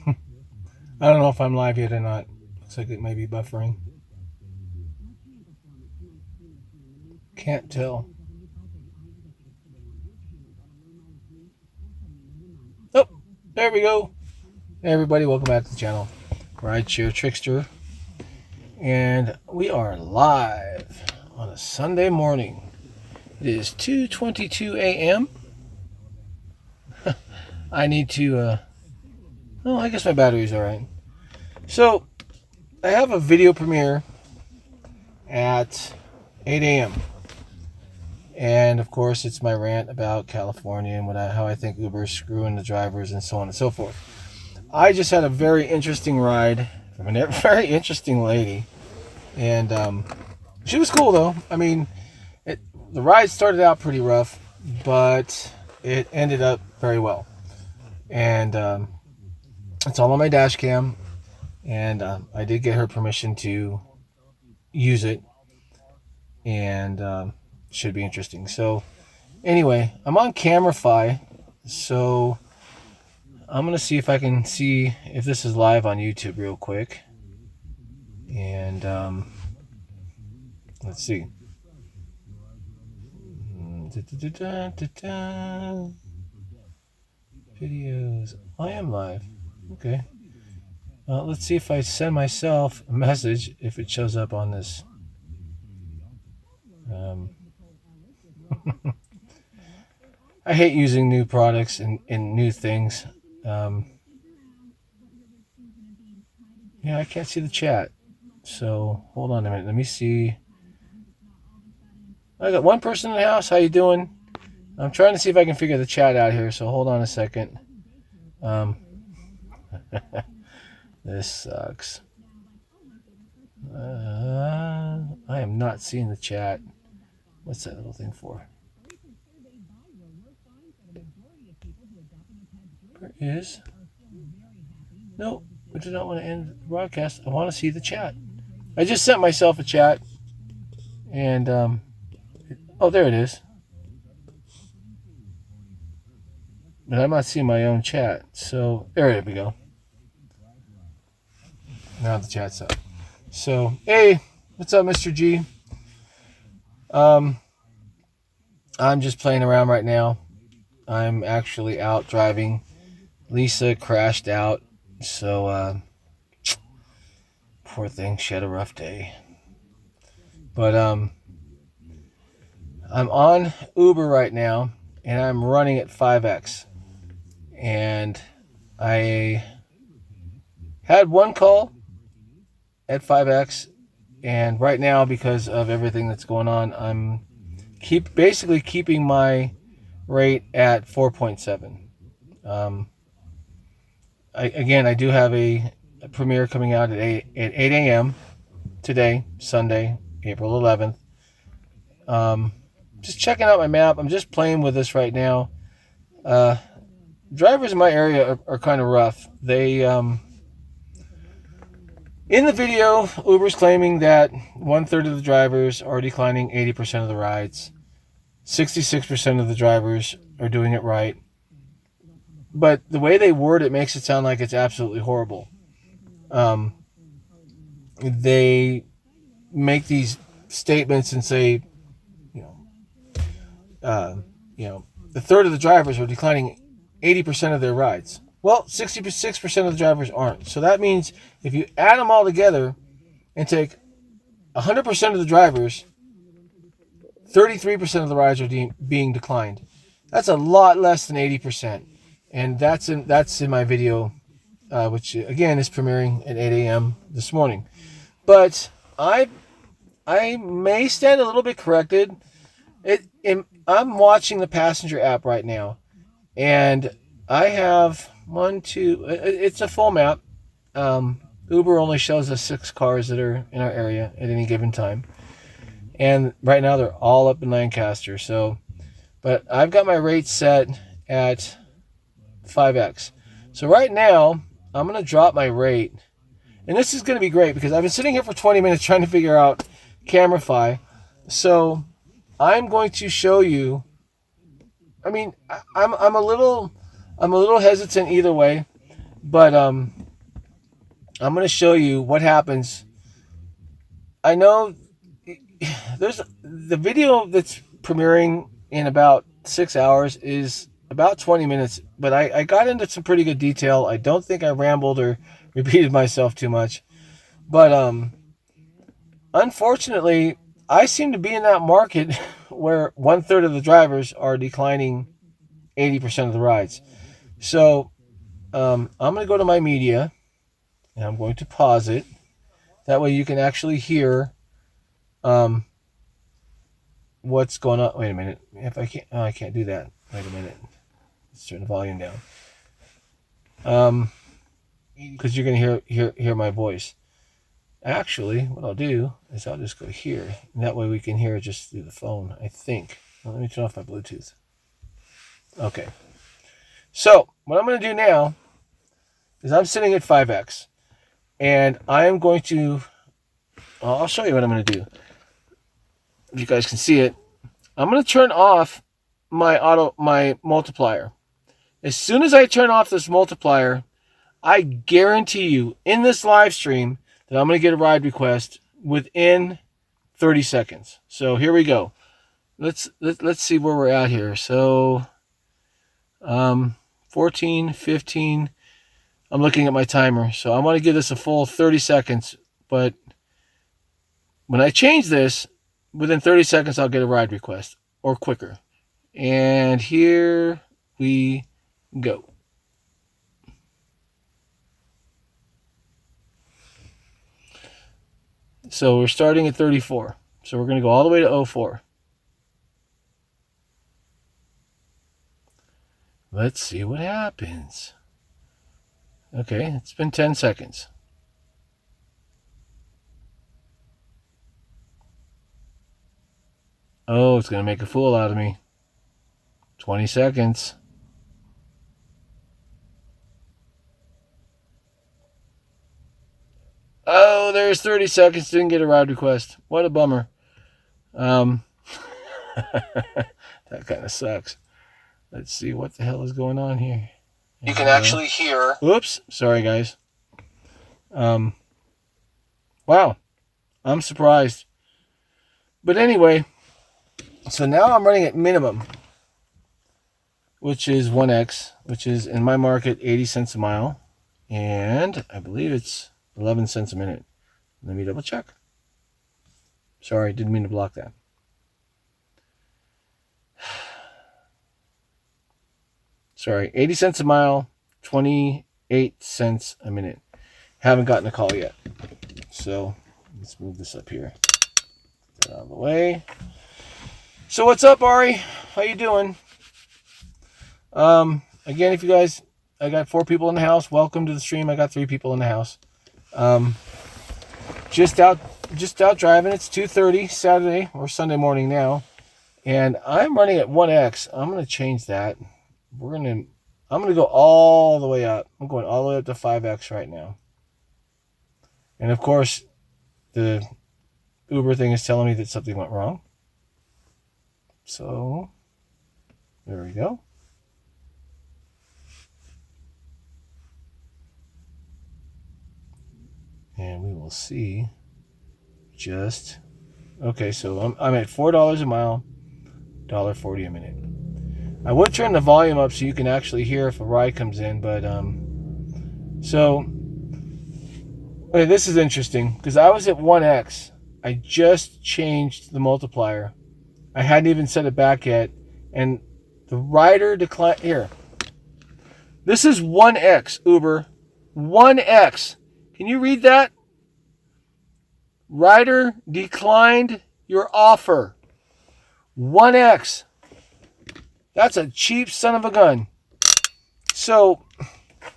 I don't know if I'm live yet or not. Looks like it may be buffering. Can't tell. Oh, there we go. Hey everybody, welcome back to the channel. Rideshare Trickster. And we are live on a Sunday morning. It is 2:22 a.m. I need to, oh, I guess my battery's alright. So, I have a video premiere at 8 a.m. And of course, it's my rant about California and how I think Uber is screwing the drivers and so on and so forth. I just had a very interesting ride from a very interesting lady. And she was cool, though. I mean, the ride started out pretty rough, but it ended up very well. And it's all on my dash cam. And I did get her permission to use it. And should be interesting. So anyway, I'm on CameraFi. So I'm going to see if I can see if this is live on YouTube real quick. And let's see. Videos. I am live. Okay. Let's see if I send myself a message, if it shows up on this. I hate using new products and new things. Yeah, I can't see the chat. So hold on a minute. Let me see. I got one person in the house. How you doing? I'm trying to see if I can figure the chat out here. So hold on a second. This sucks. I am not seeing the chat. What's that little thing for? Where is? No, I do not want to end the broadcast. I want to see the chat. I just sent myself a chat. And, oh, there it is. But I'm not seeing my own chat. So, there we go. Now the chat's up. So, hey, what's up, Mr. G? I'm just playing around right now. I'm actually out driving. Lisa crashed out. So, poor thing. She had a rough day. But, I'm on Uber right now, and I'm running at 5x. And I had one call at 5x, and right now, because of everything that's going on, I'm basically keeping my rate at 4.7. I do have a premiere coming out at 8 a.m. today, Sunday, April 11th. Just checking out my map. I'm just playing with this right now. Drivers in my area are kind of rough. They, in the video, Uber's claiming that 1/3 of the drivers are declining 80% of the rides. 66% of the drivers are doing it right. But the way they word it makes it sound like it's absolutely horrible. They make these statements and say, the third of the drivers are declining 80% of their rides. Well, 66% of the drivers aren't. So that means if you add them all together and take 100% of the drivers, 33% of the rides are being declined. That's a lot less than 80%. And that's in my video, which again is premiering at 8 a.m. this morning. But I may stand a little bit corrected. I'm watching the passenger app right now, and I have it's a full map. Uber only shows us 6 cars that are in our area at any given time. And right now they're all up in Lancaster. So, but I've got my rate set at 5x. So right now, I'm going to drop my rate. And this is going to be great because I've been sitting here for 20 minutes trying to figure out CameraFi. So I'm going to show you. I mean, I'm a little hesitant either way. But I'm going to show you what happens. I know there's the video that's premiering in about 6 hours is about 20 minutes, but I got into some pretty good detail. I don't think I rambled or repeated myself too much. But unfortunately, I seem to be in that market where 1/3 of the drivers are declining 80% of the rides. So I'm going to go to my media and I'm going to pause it. That way you can actually hear what's going on. Wait a minute. If I can't, oh, I can't do that. Wait a minute. Let's turn the volume down. Because you're going to hear my voice. Actually, what I'll do is I'll just go here. And that way we can hear it just through the phone, I think. Well, let me turn off my Bluetooth. Okay. So, what I'm going to do now is I'm sitting at 5x. And I am going to... I'll show you what I'm going to do. If you guys can see it. I'm going to turn off my multiplier. As soon as I turn off this multiplier, I guarantee you in this live stream that I'm going to get a ride request within 30 seconds. So here we go. Let's see where we're at here. So 14, 15. I'm looking at my timer. So I want to give this a full 30 seconds. But when I change this, within 30 seconds, I'll get a ride request or quicker. And here we go. So we're starting at 34. So we're going to go all the way to 04. Let's see what happens. Okay, it's been 10 seconds. Oh, it's going to make a fool out of me. 20 seconds. Oh, there's 30 seconds. Didn't get a ride request. What a bummer. That kind of sucks. Let's see what the hell is going on here. You can actually hear. Oops. Sorry, guys. Wow. I'm surprised. But anyway, so now I'm running at minimum, which is 1x, which is in my market 80 cents a mile. And I believe it's 11 cents a minute. Let me double check. Sorry, didn't mean to block that. Sorry, 80 cents a mile, 28 cents a minute. Haven't gotten a call yet. So let's move this up here. Get that out of the way. So what's up, Ari? How you doing? Again, if you guys, I got 4 people in the house. Welcome to the stream. I got 3 people in the house. Just out driving. It's 2:30 Saturday or Sunday morning now, and I'm running at 1x. I'm gonna change that. I'm gonna go all the way up. I'm going all the way up to 5x right now. And of course, the Uber thing is telling me that something went wrong. So there we go. And we will see just... Okay, so I'm at $4 a mile, $1.40 a minute. I would turn the volume up so you can actually hear if a ride comes in, but so okay, this is interesting because I was at 1x. I just changed the multiplier. I hadn't even set it back yet, and the rider declined. Here, this is 1x, Uber. 1x. Can you read that? Rider declined your offer. 1x. That's a cheap son of a gun. So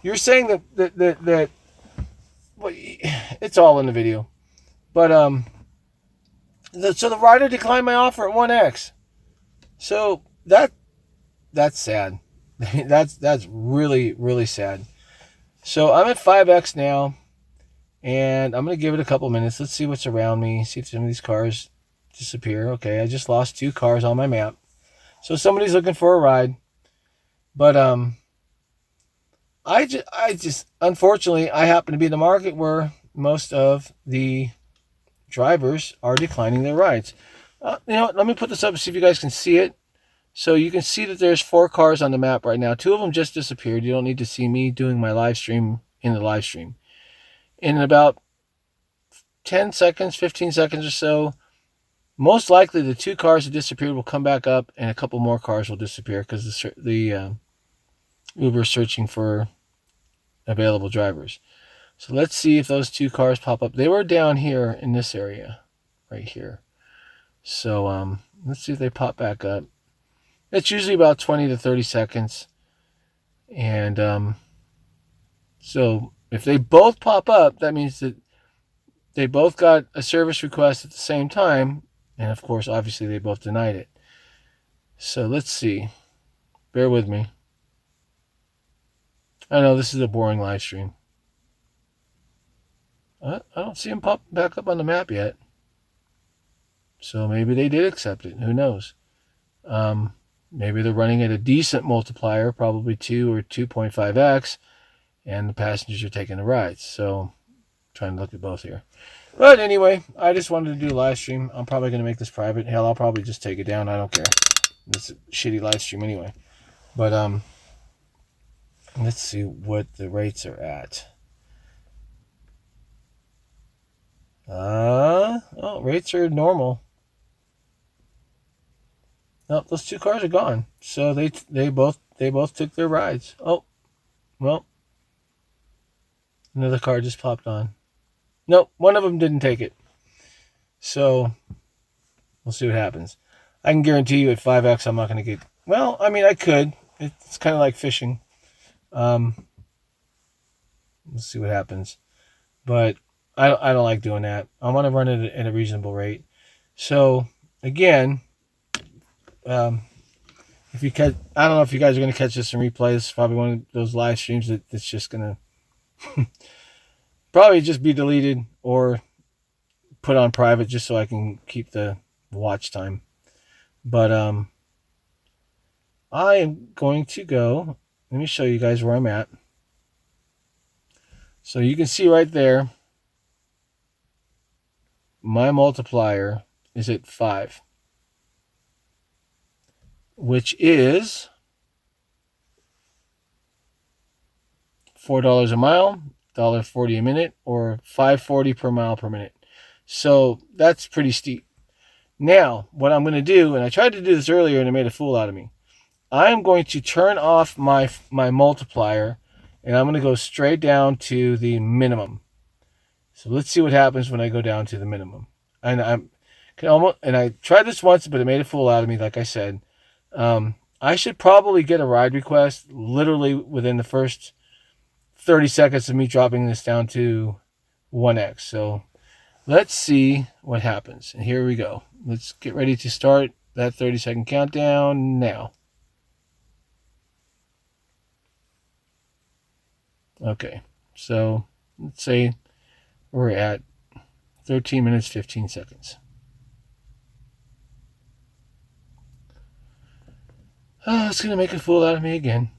you're saying that well, it's all in the video, but so the rider declined my offer at 1x. So that's sad. that's really, really sad. So I'm at 5x now, and I'm gonna give it a couple minutes. Let's see what's around me. See if some of these cars disappear. Okay, I just lost 2 cars on my map. So somebody's looking for a ride. But I I just unfortunately I happen to be in the market where most of the drivers are declining their rides. You know what? Let me put this up and see if you guys can see it. So you can see that there's 4 cars on the map right now. 2 of them just disappeared. You don't need to see me doing my live stream in the live stream. In about 10 seconds, 15 seconds or so, most likely the 2 cars that disappeared will come back up, and a couple more cars will disappear because the Uber is searching for available drivers. So let's see if those 2 cars pop up. They were down here in this area, right here. So let's see if they pop back up. It's usually about 20 to 30 seconds. And so if they both pop up, that means that they both got a service request at the same time. And of course, obviously, they both denied it. So let's see. Bear with me. I know this is a boring live stream. I don't see them pop back up on the map yet. So maybe they did accept it. Who knows? Maybe they're running at a decent multiplier, probably 2 or 2.5x, and the passengers are taking the rides. So I'm trying to look at both here. But anyway, I just wanted to do a live stream. I'm probably going to make this private. Hell, I'll probably just take it down. I don't care. It's a shitty live stream anyway. But let's see what the rates are at. Rates are normal. No, those 2 cars are gone. So they both took their rides. Oh, well, another car just popped on. Nope, one of them didn't take it. So we'll see what happens. I can guarantee you at 5x I'm not going to get... Well, I mean, I could. It's kind of like fishing. Let's see what happens. But I don't like doing that. I want to run it at a reasonable rate. So, again... if you catch, I don't know if you guys are going to catch this in replay. This is probably one of those live streams that's just going to probably just be deleted or put on private just so I can keep the watch time. But I am going to go. Let me show you guys where I'm at. So you can see right there, my multiplier is at 5. Which is $4 a mile, $1.40 a minute, or $5.40 per mile per minute. So that's pretty steep. Now, what I'm going to do, and I tried to do this earlier and it made a fool out of me. I'm going to turn off my multiplier, and I'm going to go straight down to the minimum. So let's see what happens when I go down to the minimum. And I tried this once, but it made a fool out of me, like I said. I should probably get a ride request literally within the first 30 seconds of me dropping this down to 1x. So let's see what happens. And here we go. Let's get ready to start that 30-second countdown now. Okay, so let's say we're at 13 minutes, 15 seconds. Oh, it's going to make a fool out of me again.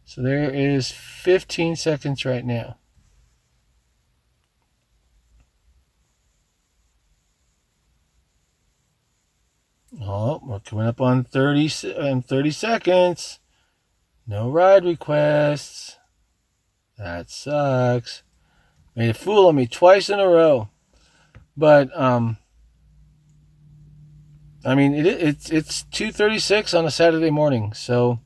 So there is 15 seconds right now. Oh, we're coming up on 30 seconds. No ride requests. That sucks. Made a fool of me twice in a row. But, I mean, it's 2:36 on a Saturday morning, so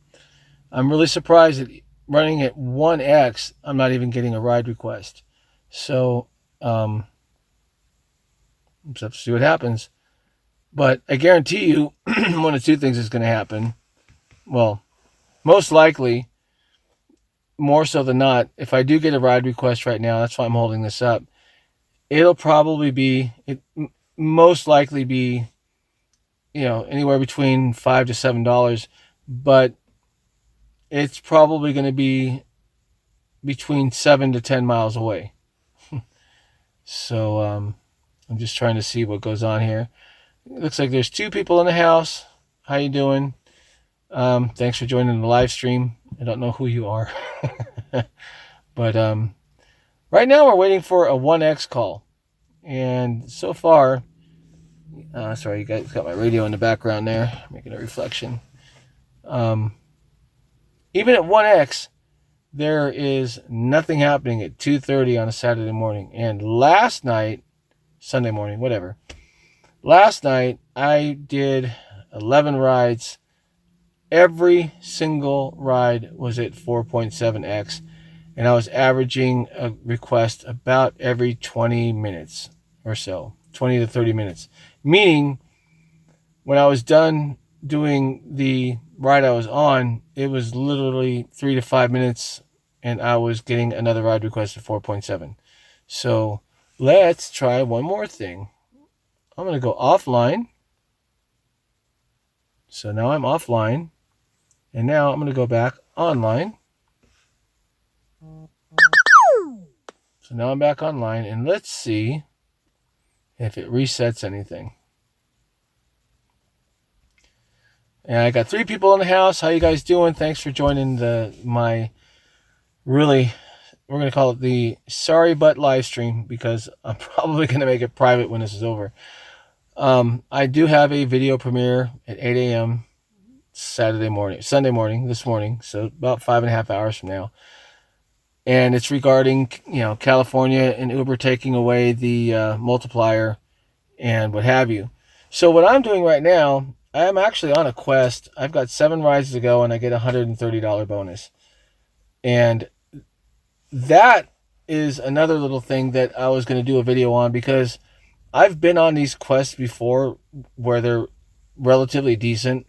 I'm really surprised that running at 1x, I'm not even getting a ride request. So, let's have to see what happens. But I guarantee you, one of 2 things is going to happen. Well, most likely, more so than not, if I do get a ride request right now, that's why I'm holding this up. It'll probably be, most likely be, anywhere between $5 to $7, but it's probably going to be between 7 to 10 miles away. So I'm just trying to see what goes on here. It looks like there's 2 people in the house. How you doing? Thanks for joining the live stream. I don't know who you are. But right now we're waiting for a 1X call. And so far, sorry, you guys got my radio in the background there, making a reflection. Even at 1X, there is nothing happening at 2:30 on a Saturday morning. And last night, Sunday morning, whatever. Last night, I did 11 rides. Every single ride was at 4.7x. And I was averaging a request about every 20 minutes or so, 20 to 30 minutes. Meaning, when I was done doing the ride I was on, it was literally 3 to 5 minutes, and I was getting another ride request at 4.7. So let's try one more thing. I'm going to go offline. So now I'm offline. And now I'm going to go back online. So now I'm back online, and let's see if it resets anything. And I got 3 people in the house. How you guys doing? Thanks for joining my really, we're going to call it the sorry but live stream, because I'm probably going to make it private when this is over. I do have a video premiere at 8 a.m. Sunday morning, this morning, so about 5.5 hours from now. And it's regarding, California and Uber taking away the multiplier and what have you. So what I'm doing right now, I'm actually on a quest. I've got 7 rides to go, and I get a $130 bonus. And that is another little thing that I was going to do a video on, because I've been on these quests before where they're relatively decent.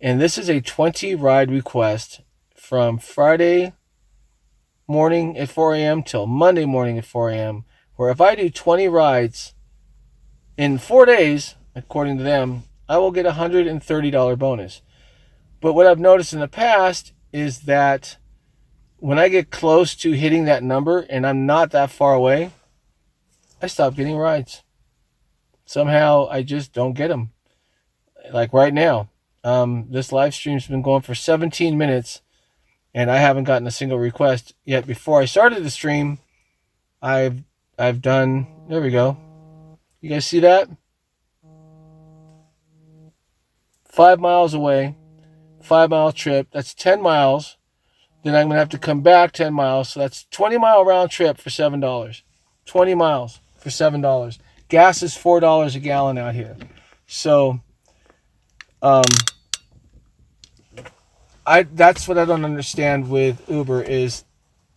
And this is a 20 ride request from Friday morning at 4 a.m. till Monday morning at 4 a.m. where if I do 20 rides in 4 days, according to them, I will get a $130 bonus. But what I've noticed in the past is that when I get close to hitting that number and I'm not that far away, I stop getting rides. Somehow I just don't get them. Like right now, this live stream's been going for 17 minutes, and I haven't gotten a single request yet. Before I started the stream, I've done, there we go. You guys see that? 5 miles away, 5-mile trip. That's 10 miles. Then I'm going to have to come back 10 miles. So that's 20-mile round trip for $7. 20 miles for $7. Gas is $4 a gallon out here. So, that's what I don't understand with Uber is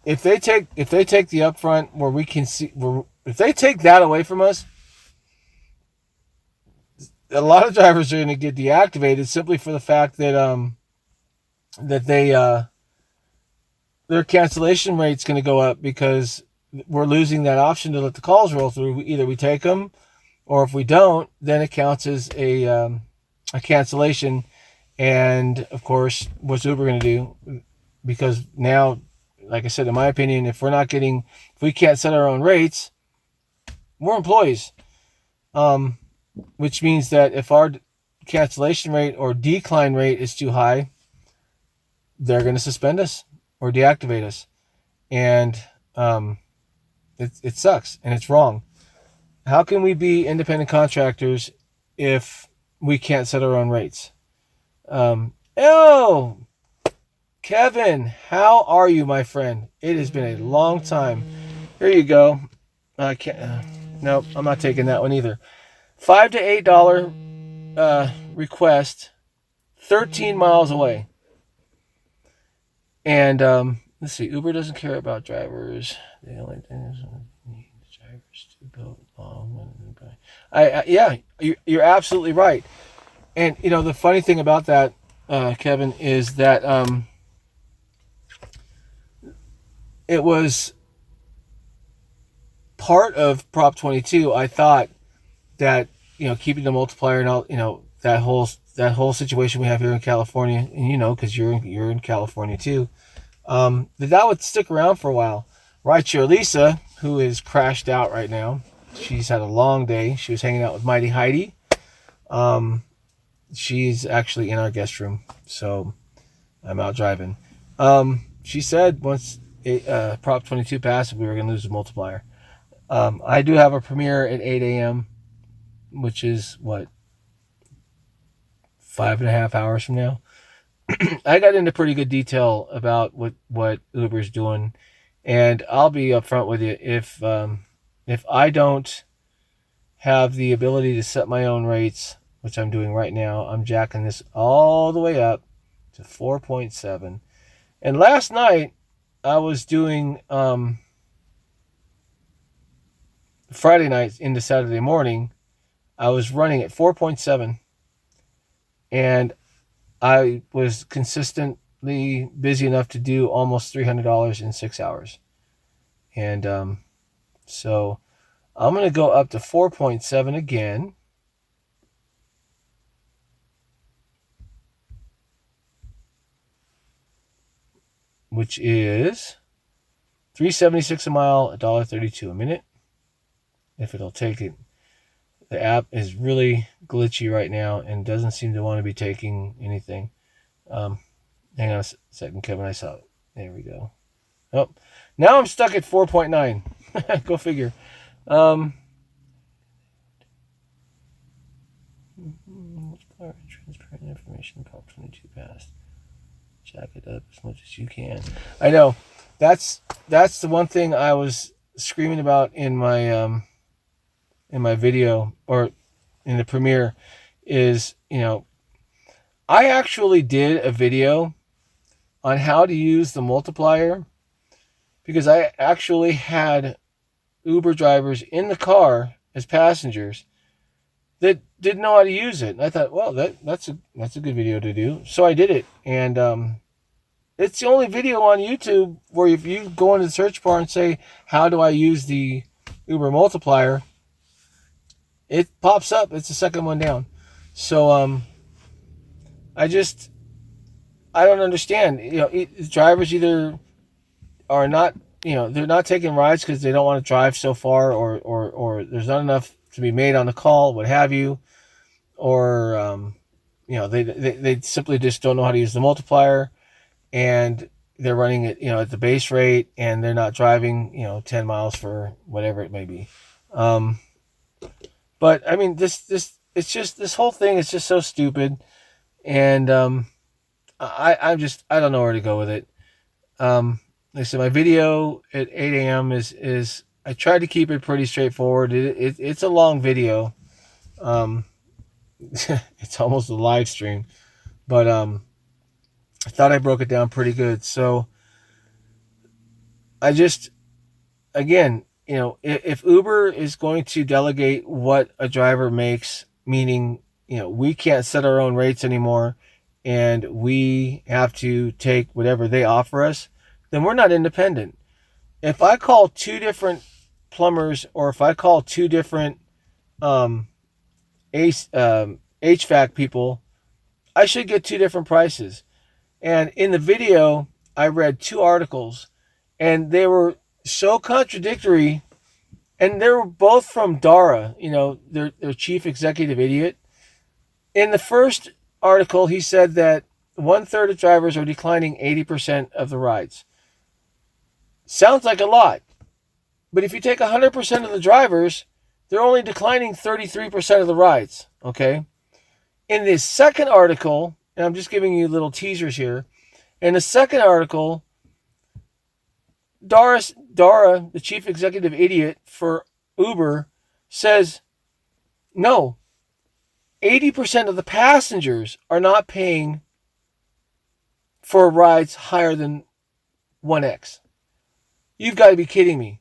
if they take the upfront where we can see, if they take that away from us, a lot of drivers are going to get deactivated simply for the fact that their cancellation rate's going to go up, because we're losing that option to let the calls roll through. Either we take them, or if we don't, then it counts as a cancellation. And of course, what's Uber going to do? Because now, like I said, in my opinion, if we can't set our own rates, we're employees. Which means that if our cancellation rate or decline rate is too high, they're going to suspend us or deactivate us. And it sucks, and it's wrong. How can we be independent contractors if we can't set our own rates? Kevin, how are you, my friend? It has been a long time. Here you go. I can't. Nope, I'm not taking that one either. $5 to $8 request, 13 miles away. And let's see. Uber doesn't care about drivers. They only need drivers to go long. Yeah, you're absolutely right. And the funny thing about that, Kevin, is that it was part of Prop 22. I thought that keeping the multiplier and all, that whole situation we have here in California, and because you're in California too, that would stick around for a while. Rideshare Lisa, who is crashed out right now, she's had a long day. She was hanging out with Mighty Heidi. She's actually in our guest room, so I'm out driving. she said once Prop 22 passed, we were going to lose the multiplier. I do have a premiere at 8 a.m., which is, what, 5.5 hours from now. I got into pretty good detail about what Uber's doing, and I'll be upfront with you. If I don't have the ability to set my own rates, which I'm doing right now, I'm jacking this all the way up to 4.7. And last night I was doing Friday night into Saturday morning. I was running at 4.7, and I was consistently busy enough to do almost $300 in 6 hours. And so I'm going to go up to 4.7 again. Which is $3.76 a mile, $1.32 a minute. If it'll take it. The app is really glitchy right now and doesn't seem to want to be taking anything. Hang on a second, Kevin. I saw it. There we go. Oh, now I'm stuck at 4.9. Go figure. Transparent information. Prop 22 passed. Jack it up as much as you can. I know. That's the one thing I was screaming about in my video, or in the premiere, is, I actually did a video on how to use the multiplier, because I actually had Uber drivers in the car as passengers that didn't know how to use it. And I thought, well, that's a good video to do. So I did it, and it's the only video on YouTube where if you go into the search bar and say, how do I use the Uber multiplier, it pops up. It's the second one down. So I don't understand. Drivers either are not, they're not taking rides because they don't want to drive so far, or there's not enough to be made on the call, what have you, or they simply just don't know how to use the multiplier, and they're running it, at the base rate, and they're not driving, 10 miles for whatever it may be. But I mean, this whole thing is just so stupid, and I don't know where to go with it. Like I said, my video at 8 a.m. is I tried to keep it pretty straightforward. It's a long video. It's almost a live stream, but I thought I broke it down pretty good. So again, if Uber is going to delegate what a driver makes, meaning, we can't set our own rates anymore, and we have to take whatever they offer us, then we're not independent. If I call two different plumbers, or if I call two different HVAC people, I should get two different prices. And in the video, I read two articles, and they were so contradictory, and they were both from Dara, their chief executive idiot. In the first article, he said that 1/3 of drivers are declining 80% of the rides. Sounds like a lot, but if you take 100% of the drivers, they're only declining 33% of the rides. Okay. In this second article, and I'm just giving you little teasers here. In the second article, Dara, the chief executive idiot for Uber, says, no, 80% of the passengers are not paying for rides higher than 1x. You've got to be kidding me.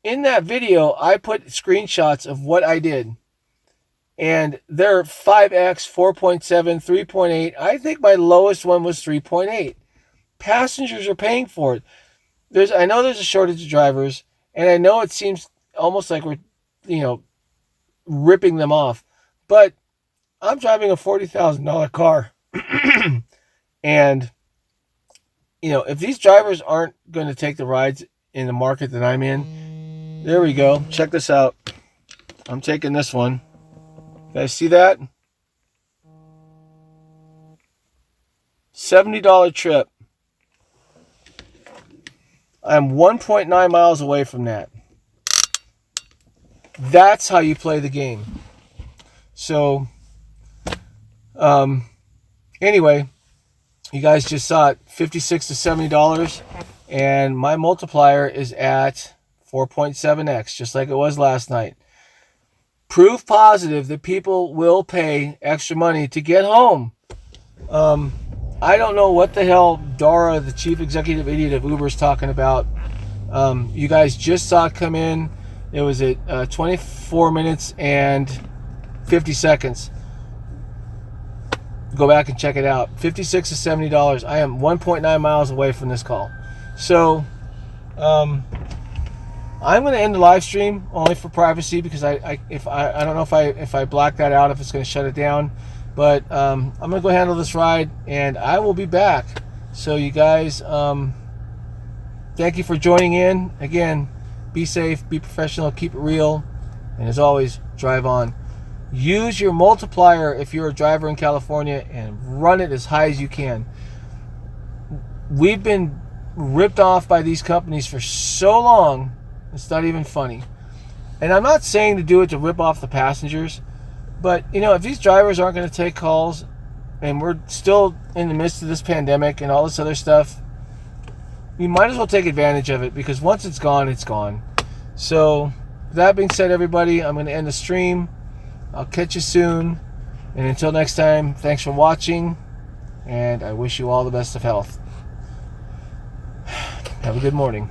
In that video, I put screenshots of what I did. And they're 5x, 4.7, 3.8. I think my lowest one was 3.8. Passengers are paying for it. I know there's a shortage of drivers, and I know it seems almost like we're, ripping them off. But I'm driving a $40,000 car. And, if these drivers aren't going to take the rides in the market that I'm in, there we go. Check this out. I'm taking this one. You guys see that? $70 trip. I'm 1.9 miles away from that. That's how you play the game. So, anyway, you guys just saw it, $56 to $70, and my multiplier is at 4.7x, just like it was last night. Proof positive that people will pay extra money to get home. I don't know what the hell Dara, the chief executive idiot of Uber, is talking about. You guys just saw it come in. It was at 24 minutes and 50 seconds. Go back and check it out. $56 to $70. I am 1.9 miles away from this call. So, I'm going to end the live stream only for privacy, because I don't know if I black that out, if it's going to shut it down. But I'm going to go handle this ride, and I will be back. So you guys, thank you for joining in. Again, be safe, be professional, keep it real, and as always, drive on. Use your multiplier if you're a driver in California, and run it as high as you can. We've been ripped off by these companies for so long, it's not even funny. And I'm not saying to do it to rip off the passengers, but you know, if these drivers aren't going to take calls, and we're still in the midst of this pandemic and all this other stuff, you might as well take advantage of it, because once it's gone, it's gone. So with that being said, everybody, I'm going to end the stream. I'll catch you soon, and until next time, thanks for watching, and I wish you all the best of health. Have a good morning.